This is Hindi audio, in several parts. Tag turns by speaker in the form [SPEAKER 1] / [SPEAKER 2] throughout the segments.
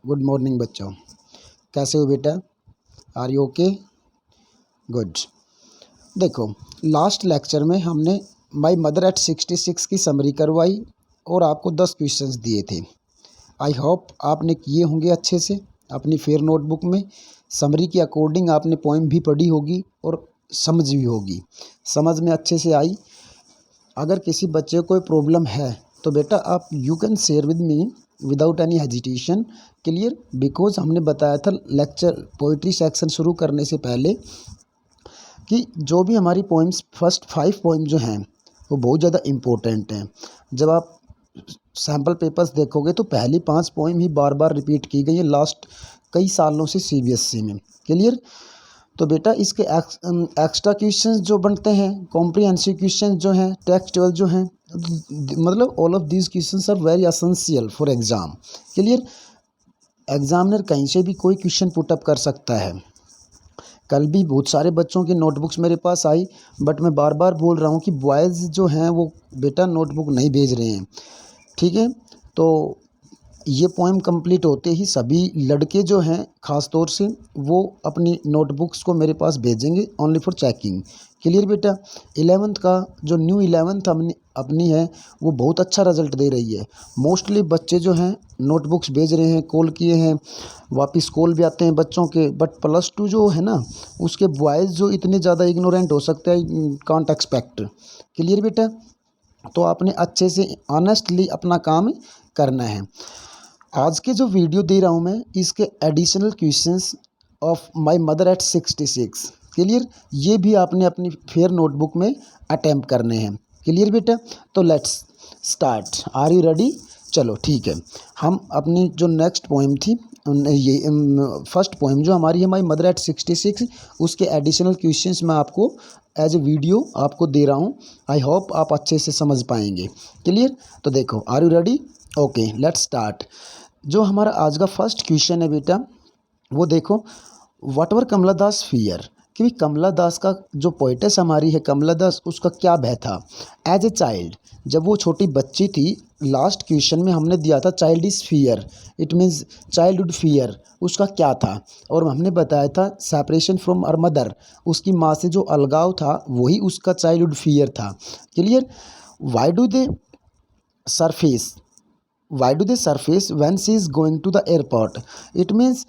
[SPEAKER 1] गुड मॉर्निंग बच्चों। कैसे हो बेटा? Are you okay? गुड। देखो, लास्ट लेक्चर में हमने माई मदर एट 66 की समरी करवाई और आपको 10 क्वेश्चंस दिए थे। आई होप आपने किए होंगे अच्छे से अपनी फेयर नोटबुक में। समरी के अकॉर्डिंग आपने पोइम भी पढ़ी होगी और समझ भी होगी, समझ में अच्छे से आई। अगर किसी बच्चे को कोई प्रॉब्लम है तो बेटा आप you can share with me without any hesitation. Clear? Because हमने बताया था लेक्चर पोइट्री सेक्शन शुरू करने से पहले कि जो भी हमारी पोइम्स फर्स्ट 5 पोइम जो हैं वो बहुत ज़्यादा इम्पोर्टेंट हैं। जब आप सैम्पल पेपर्स देखोगे तो पहली 5 पोइम ही बार बार रिपीट की गई है लास्ट कई सालों से सीबीएसई में। क्लियर? तो बेटा इसके एक्स्ट्रा क्वेश्चंस जो बनते हैं, कॉम्प्रिहेंसिव क्वेश्चंस जो हैं, टेक्सचुअल जो हैं, मतलब all of these questions are very essential for exam. Clear? Examiner कहीं से भी कोई क्वेश्चन पुटअप कर सकता है। कल भी बहुत सारे बच्चों की नोटबुक्स मेरे पास आई, बट मैं बार बार बोल रहा हूँ कि बॉयज़ जो हैं वो बेटा नोटबुक नहीं भेज रहे हैं। ठीक है? तो ये पोएम कंप्लीट होते ही सभी लड़के जो हैं ख़ास तौर से वो अपनी नोटबुक्स को मेरे पास भेजेंगे ओनली फॉर चेकिंग। क्लियर बेटा? 11th का जो न्यू 11th अपनी है वो बहुत अच्छा रिजल्ट दे रही है। मोस्टली बच्चे जो हैं नोटबुक्स भेज रहे हैं, कॉल किए हैं, वापस कॉल भी आते हैं बच्चों के। बट +2 जो है ना उसके बॉयज़ जो इतने ज़्यादा इग्नोरेंट हो सकते हैं, कांट एक्सपेक्ट। क्लियर बेटा? तो आपने अच्छे से ऑनेस्टली अपना काम करना है। आज के जो वीडियो दे रहा हूँ मैं इसके additional questions of my mother eight 66। Clear? ये भी आपने अपनी फेयर नोटबुक में अटेम्प्ट करने हैं। क्लियर बेटा? तो let's start. Are you ready? चलो ठीक है। हम अपनी जो नेक्स्ट पोएम थी ये फर्स्ट पोएम जो हमारी है माय मदर एट 66 उसके एडिशनल क्वेश्चंस मैं आपको एज ए वीडियो आपको दे रहा हूँ। आई होप आप अच्छे से समझ पाएंगे। क्लियर? तो देखो, are you ready? Okay, let's start. जो हमारा आज का फर्स्ट क्वेश्चन है बेटा वो देखो, what were Kamala Das fear. क्योंकि कमला दास का जो पोइटेस हमारी है कमला दास, उसका क्या भय था एज ए चाइल्ड जब वो छोटी बच्ची थी। लास्ट क्वेश्चन में हमने दिया था child is fear, it means childhood fear उसका क्या था। और हमने बताया था सेपरेशन फ्रॉम हर मदर, उसकी माँ से जो अलगाव था वही उसका चाइल्डहुड फियर था। Clear? Why do they surface when she is going to the airport? It means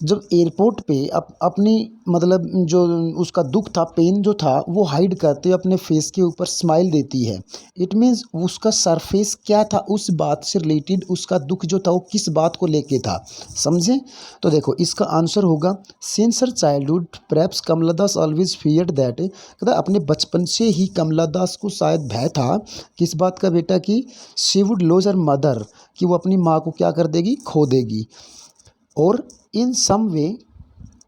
[SPEAKER 1] जब एयरपोर्ट पे अपनी मतलब जो उसका दुख था, पेन जो था वो हाइड करते अपने फेस के ऊपर स्माइल देती है। इट मीन्स उसका सरफेस क्या था, उस बात से रिलेटेड उसका दुख जो था वो किस बात को लेके था। समझे? तो देखो इसका आंसर होगा since her childhood perhaps Kamala Das always feared that. कहता अपने बचपन से ही कमला दास को शायद भय था किस बात का बेटा कि she would lose her mother, कि वो अपनी माँ को क्या कर देगी, खो देगी। और इन सम वे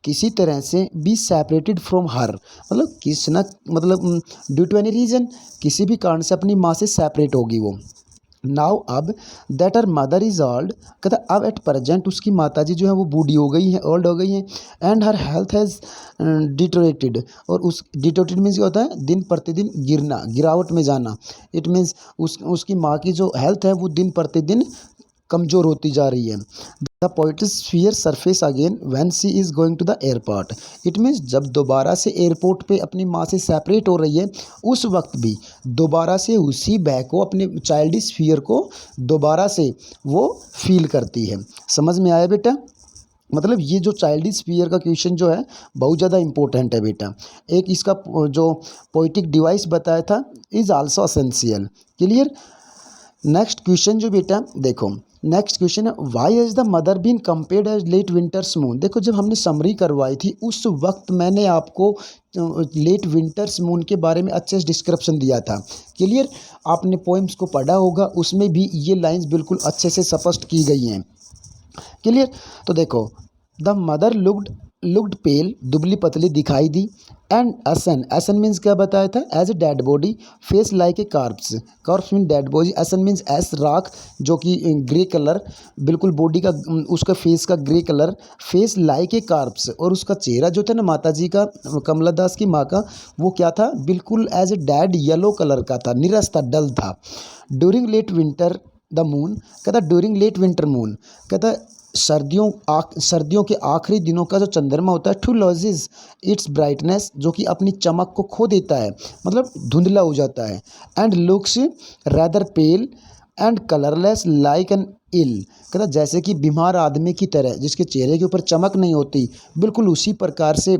[SPEAKER 1] किसी तरह से बी सेपरेटेड फ्रॉम हर, मतलब किस न मतलब ड्यू टू एनी रीज़न किसी भी कारण से अपनी माँ से सेपरेट होगी वो। नाउ अब that are mother is old, कहता अब एट प्रेजेंट उसकी माताजी जो है वो बूढ़ी हो गई हैं, ओल्ड हो गई हैं। And her health has deteriorated, और उस डिटोरेटेड मीन्स क्या होता है, दिन प्रतिदिन गिरना, गिरावट में जाना। इट मीन्स उसकी माँ की जो हेल्थ है वो दिन प्रतिदिन कमज़ोर होती जा रही है। The poet's fear surface again when she is going to the airport. It means जब दोबारा से एयरपोर्ट पे अपनी माँ से सेपरेट हो रही है उस वक्त भी दोबारा से उसी भय को, अपने चाइल्डिश फियर को दोबारा से वो फील करती है। समझ में आया बेटा? मतलब ये जो चाइल्डिश फियर का क्वेश्चन जो है बहुत ज़्यादा इंपॉर्टेंट है बेटा। एक इसका जो पोइटिक डिवाइस बताया था is also essential. Clear? Next question जो बेटा देखो, नेक्स्ट क्वेश्चन है why has the mother been compared as late winter's moon. देखो जब हमने समरी करवाई थी उस वक्त मैंने आपको लेट विंटर्स मून के बारे में अच्छे से डिस्क्रिप्शन दिया था। क्लियर? आपने पोइम्स को पढ़ा होगा, उसमें भी ये लाइंस बिल्कुल अच्छे से स्पष्ट की गई हैं। क्लियर? तो देखो द मदर लुक्ड पेल, दुबली पतली दिखाई दी। एंड एसन मीन्स क्या बताया था, as a dead body, face like a corpse mean dead body, ashen means as राख जो कि ग्रे कलर, बिल्कुल बॉडी का उसका फेस का grey colour, face like a carps, और उसका चेहरा जो था ना माता जी का, कमला दास की माँ का, वो क्या था, बिल्कुल as a dead yellow colour का था, निरस था, डल था। During late winter the moon, कहता ड्यूरिंग लेट विंटर मून, कहता सर्दियों के आखिरी दिनों का जो चंद्रमा होता है, टू लॉसेज इट्स ब्राइटनेस, जो कि अपनी चमक को खो देता है, मतलब धुंधला हो जाता है, and looks rather pale and colourless like an ill, कहता जैसे कि बीमार आदमी की तरह जिसके चेहरे के ऊपर चमक नहीं होती, बिल्कुल उसी प्रकार से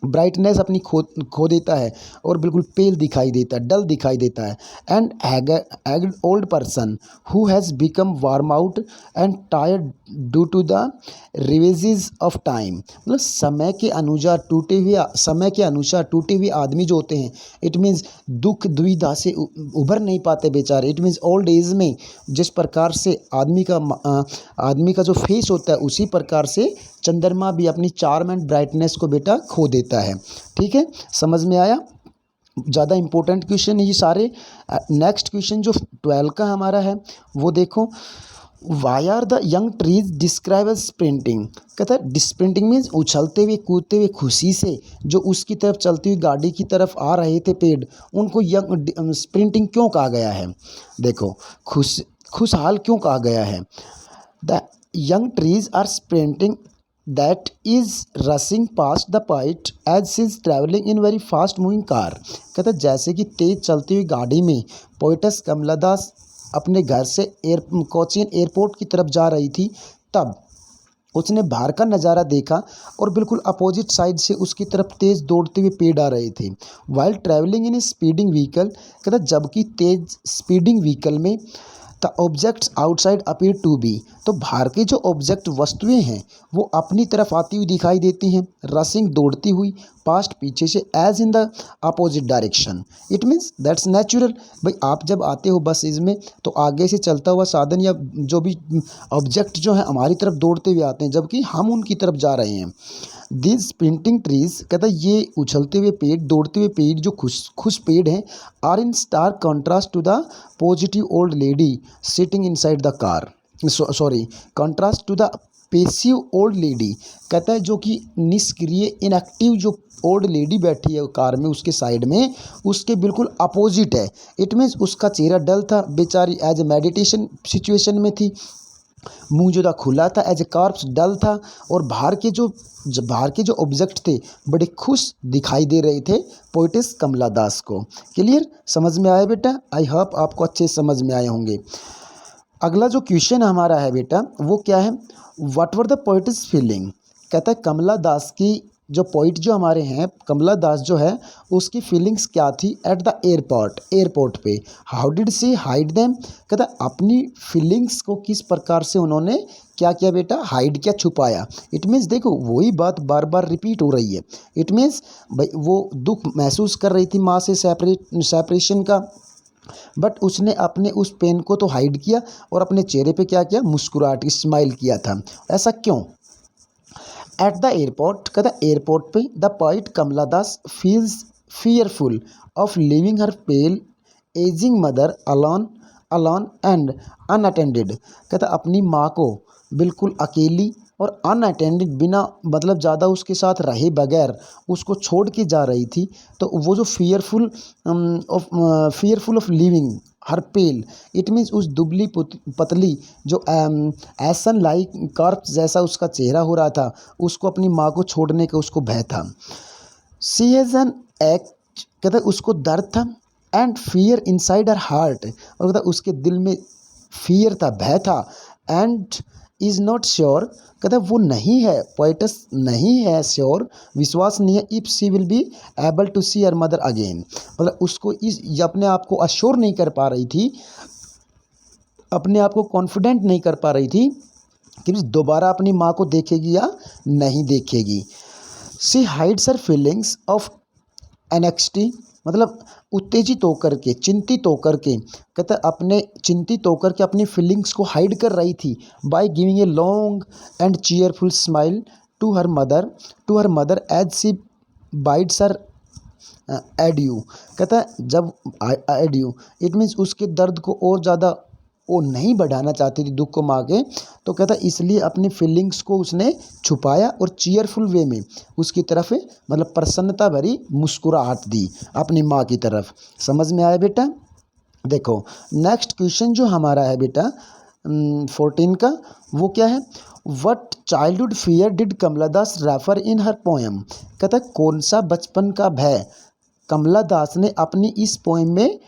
[SPEAKER 1] ब्राइटनेस अपनी खो देता है और बिल्कुल पेल दिखाई देता है, डल दिखाई देता है। And aged old person who has become worn out and tired due to the ravages of time, मतलब समय के अनुसार टूटे हुए आदमी जो होते हैं, इट मीन्स दुख दुविधा से उभर नहीं पाते बेचारे। इट मीन्स ओल्ड एज में जिस प्रकार से आदमी का जो फेस होता है, उसी प्रकार से चंद्रमा भी अपनी चार्म एंड ब्राइटनेस को बेटा खो देता है। ठीक है, समझ में आया? ज़्यादा इंपॉर्टेंट क्वेश्चन ये सारे। नेक्स्ट क्वेश्चन जो 12 का हमारा है वो देखो, why are the young trees describe as sprinting, कहता है स्प्रिंटिंग मीन्स उछलते हुए कूदते हुए खुशी से जो उसकी तरफ चलती हुई गाड़ी की तरफ आ रहे थे पेड़, उनको यंग स्प्रिंटिंग क्यों कहा गया है? देखो खुशहाल क्यों कहा गया है? The young trees are sprinting that is rushing past the poet as she is traveling in very fast moving car, कहता जैसे कि तेज चलती हुई गाड़ी में पोइटस कमला दास अपने घर से कोचीन एयरपोर्ट की तरफ जा रही थी, तब उसने बाहर का नज़ारा देखा और बिल्कुल अपोजिट साइड से उसकी तरफ तेज़ दौड़ते हुए पेड़ आ रहे थे। While travelling in a speeding vehicle, कहता जबकि तेज स्पीडिंग व्हीकल में the objects outside appear to be, तो बाहर के जो ऑब्जेक्ट वस्तुएं हैं वो अपनी तरफ आती हुई दिखाई देती हैं, रसिंग दौड़ती हुई, पास्ट पीछे से, as in the opposite direction. It means that's natural. भाई आप जब आते हो बस इसमें तो आगे से चलता हुआ साधन या जो भी ऑब्जेक्ट जो है हमारी तरफ दौड़ते हुए आते हैं, जबकि हम उनकी तरफ जा रहे हैं। दिस स्प्रिंटिंग ट्रीज, कहता है ये उछलते हुए पेड़, दौड़ते हुए पेड़ जो खुश पेड़ हैं, are in stark contrast to the positive old lady sitting inside the car, contrast to the passive old lady, कहता है जो कि निष्क्रिय इनएक्टिव जो ओल्ड लेडी बैठी है कार में उसके साइड में, उसके बिल्कुल अपोजिट है। इट मीन्स उसका चेहरा डल था, बेचारी एज ए मेडिटेशन सिचुएशन में थी, मुंह जो था खुला था, एज ए कार्प्स डल था, और बाहर के जो ऑब्जेक्ट थे बड़े खुश दिखाई दे रहे थे पोइटेस कमला दास को। क्लियर, समझ में आया बेटा? आई होप आपको अच्छे समझ में आए होंगे। अगला जो क्वेश्चन हमारा है बेटा वो क्या है? What were the poets feeling, कहता है कमला दास की जो पोइट जो हमारे हैं कमला दास जो है उसकी फीलिंग्स क्या थी एट द एयरपोर्ट पे। How did she hide them, कहता अपनी फीलिंग्स को किस प्रकार से उन्होंने क्या किया बेटा, हाइड किया, छुपाया। इट मीन्स देखो वही बात बार बार रिपीट हो रही है। इट मीन्स भाई वो दुख महसूस कर रही थी माँ से सेपरेशन का, बट उसने अपने उस पेन को तो हाइड किया और अपने चेहरे पे क्या किया, मुस्कुराहट, स्माइल किया था। ऐसा क्यों? एट द एयरपोर्ट, कहता एयरपोर्ट पे the poet Kamala Das feels fearful of leaving her pale ageing mother alone and unattended, कहता अपनी माँ को बिल्कुल अकेली और अनअटेंडेड, बिना मतलब ज़्यादा उसके साथ रहे बगैर उसको छोड़ के जा रही थी। तो वो जो fearful of leaving her pale, it means उस दुबली पतली जो एसन लाइक कार्प्स जैसा उसका चेहरा हो रहा था, उसको अपनी माँ को छोड़ने का उसको भय था। सी हैज़ एन एक्ट, कहता उसको दर्द था, and fear inside her heart, और कहता उसके दिल में फियर था, भय था, एंड इज़ नॉट श्योर, कहता वो नहीं है, पोइटस नहीं है श्योर, विश्वास नहीं है, if she will be able to see her mother again, मतलब उसको अपने आप को अश्योर नहीं कर पा रही थी, अपने आप को कॉन्फिडेंट नहीं कर पा रही थी कि दोबारा अपनी माँ को देखेगी या नहीं देखेगी। She hides her feelings of anxiety, मतलब उत्तेजित होकर के, चिंतित होकर के, कहता अपने चिंतित होकर के अपनी फीलिंग्स को हाइड कर रही थी by giving a long and cheerful smile to her mother as she bids her adieu, कहता जब एड्यू इट मीन्स उसके दर्द को और ज़्यादा वो नहीं बढ़ाना चाहती थी दुख को माँ के, तो कहता इसलिए अपनी फीलिंग्स को उसने छुपाया और चीयरफुल वे में उसकी तरफ मतलब प्रसन्नता भरी मुस्कुराहट दी अपनी माँ की तरफ। समझ में आया बेटा? देखो नेक्स्ट क्वेश्चन जो हमारा है बेटा 14 का, वो क्या है, what childhood fear did Kamala Das refer in her poem. कहता है कौन सा बचपन का भय कमला दास ने अपनी इस पोएम में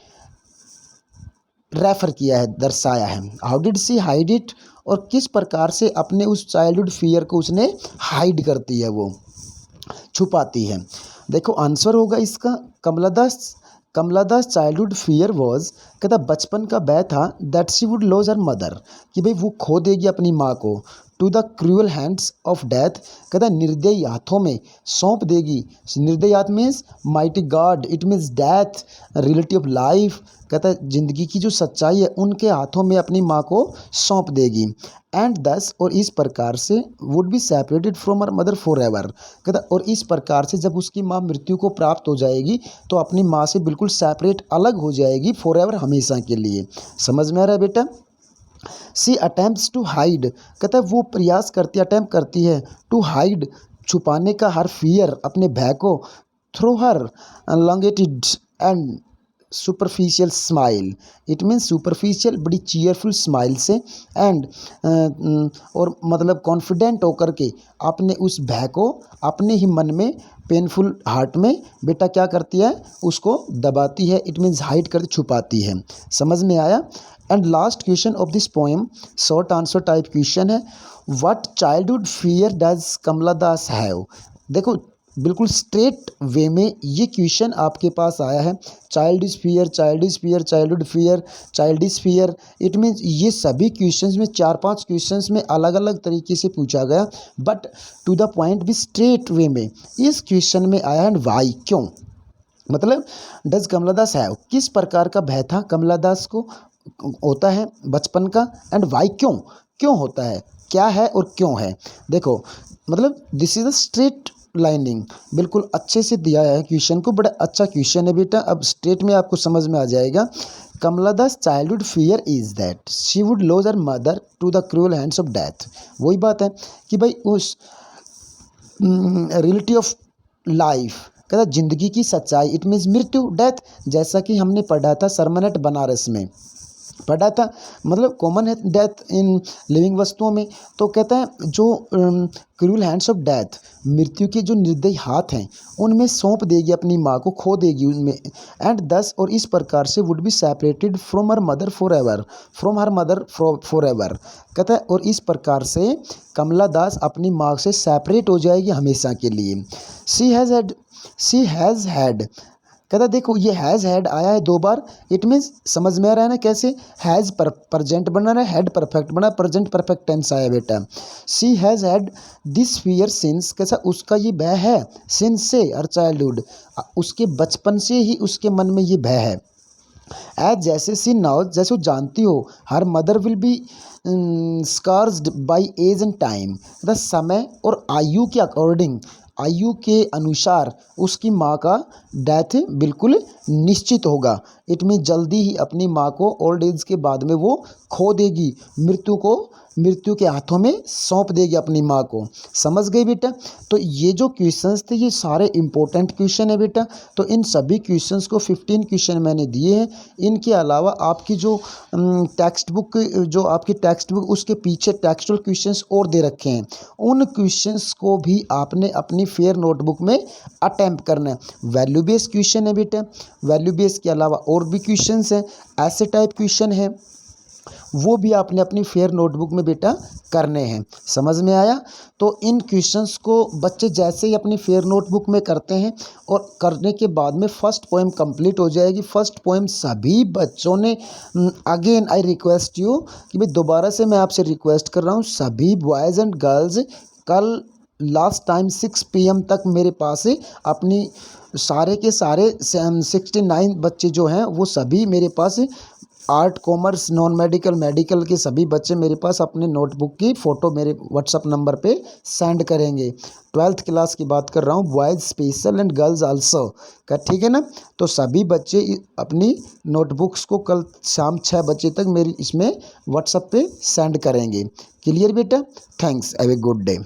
[SPEAKER 1] रेफर किया है, दर्शाया है। How did she hide it, और किस प्रकार से अपने उस चाइल्डहुड फियर को उसने हाइड करती है, वो छुपाती है। देखो आंसर होगा इसका Kamala Das childhood fear was, कहता बचपन का भय था that she would lose her mother, कि भाई वो खो देगी अपनी माँ को, to the cruel hands of death, कहता निर्दयी हाथों में सौंप देगी। निर्दयी हाथ means mighty god, it means death, reality of life, कहता जिंदगी की जो सच्चाई है उनके हाथों में अपनी माँ को सौंप देगी। एंड दस, और इस प्रकार से would be separated from her mother for ever, कहता और इस प्रकार से जब उसकी माँ मृत्यु को प्राप्त हो जाएगी तो अपनी माँ से बिल्कुल सेपरेट अलग हो जाएगी फॉर एवर, हमेशा के लिए। समझ में आ रहा है बेटा। सी अटेम्प्ट्स टू हाइड, कहता है वो प्रयास करती, अटेम्प्ट करती है टू हाइड, छुपाने का, हर फियर, अपने भय को, through her elongated and superficial smile, it means superficial बड़ी चीयरफुल स्माइल से, एंड और मतलब कॉन्फिडेंट होकर के अपने उस भय को अपने ही मन में, पेनफुल हार्ट में बेटा क्या करती है, उसको दबाती है, इट मीन्स हाइड कर, छुपाती है। समझ में आया। And last question of this poem short answer type question है, what childhood fear does Kamala Das have. देखो बिल्कुल स्ट्रेट वे में ये क्वेश्चन आपके पास आया है, childish fear, childish fear, childhood fear, childish fear, it means ये सभी क्वेश्चंस में 4-5 क्वेश्चंस में अलग अलग तरीके से पूछा गया, बट टू द पॉइंट भी स्ट्रेट वे में इस क्वेश्चन में आया। एंड वाई, क्यों, मतलब डज कमला दास हैव, किस प्रकार का भय था कमला दास को होता है बचपन का, एंड वाई, क्यों, क्यों होता है, क्या है और क्यों है। देखो मतलब this is a straight lining, बिल्कुल अच्छे से दिया है क्वेश्चन को, बड़ा अच्छा क्वेश्चन है बेटा। अब स्ट्रेट में आपको समझ में आ जाएगा। Kamala Das childhood fear is that she would lose her mother to the cruel hands of death. वही बात है कि भाई उस रियलिटी ऑफ लाइफ, कहता जिंदगी की सच्चाई, इट मीन्स मृत्यु, डेथ, जैसा कि हमने पढ़ा था सरमनेट बनारस में पढ़ा था, मतलब कॉमन है डेथ इन लिविंग वस्तुओं में। तो कहता है जो क्रूअल हैंड्स ऑफ डेथ, मृत्यु के जो निर्दयी हाथ हैं उनमें सौंप देगी अपनी माँ को, खो देगी उनमें। एंड दस, और इस प्रकार से would be separated from her mother for ever, from her mother for ever, कहता है और इस प्रकार से कमला दास अपनी माँ से सेपरेट हो जाएगी हमेशा के लिए। शी हैज़ हैड, कहता देखो ये हैज़ हैड आया है 2 बार, इट मीन्स समझ में आ रहा है ना कैसे, हैज़ प्रेजेंट बना रहा है, हैड परफेक्ट बना, प्रेजेंट परफेक्ट टेंस आया बेटा। She has had this fear since, कैसा उसका ये भय है, सिंस से, हर चाइल्डहुड, उसके बचपन से ही उसके मन में ये भय है। एज, जैसे सी नाउ, जैसे वो जानती हो, her mother will be scarred by age and time, the समय और आयु के अकॉर्डिंग, आयु के अनुसार उसकी माँ का डेथ बिल्कुल निश्चित होगा। इट मीन जल्दी ही अपनी माँ को ओल्ड एज के बाद में वो खो देगी, मृत्यु के हाथों में सौंप देगी अपनी माँ को। समझ गए बेटा। तो ये जो क्वेश्चंस थे ये सारे इंपॉर्टेंट क्वेश्चन है बेटा। तो इन सभी क्वेश्चंस को 15 क्वेश्चन मैंने दिए हैं। इनके अलावा आपकी जो टेक्स्ट बुक उसके पीछे टेक्सचुअल क्वेश्चंस और दे रखे हैं, उन क्वेश्चंस को भी आपने अपनी फेयर नोटबुक में अटेम्प्ट करना है। वैल्यू बेस्ड क्वेश्चन है बेटा, वैल्यू बेस्ड के अलावा और भी क्वेश्चंस हैं, ऐसे टाइप क्वेश्चन है, वो भी आपने अपनी फेयर नोटबुक में बेटा करने हैं। समझ में आया। तो इन क्वेश्चंस को बच्चे जैसे ही अपनी फेयर नोटबुक में करते हैं और करने के बाद में फर्स्ट पोएम कंप्लीट हो जाएगी। फर्स्ट पोएम सभी बच्चों ने, अगेन आई रिक्वेस्ट यू कि भाई दोबारा से मैं आपसे रिक्वेस्ट कर रहा हूँ, सभी बॉयज़ एंड गर्ल्स कल लास्ट टाइम 6 PM तक मेरे पास अपनी सारे के सारे 69 बच्चे जो हैं वो सभी मेरे पास, art, commerce, non medical, medical के सभी बच्चे मेरे पास अपने नोटबुक की फ़ोटो मेरे व्हाट्सअप नंबर पे सेंड करेंगे। 12th क्लास की बात कर रहा हूँ, boys special and girls also का, ठीक है ना। तो सभी बच्चे अपनी नोटबुक्स को कल शाम 6 बजे तक मेरी इसमें व्हाट्सअप पे सेंड करेंगे। क्लियर बेटा। Thanks, have a good day.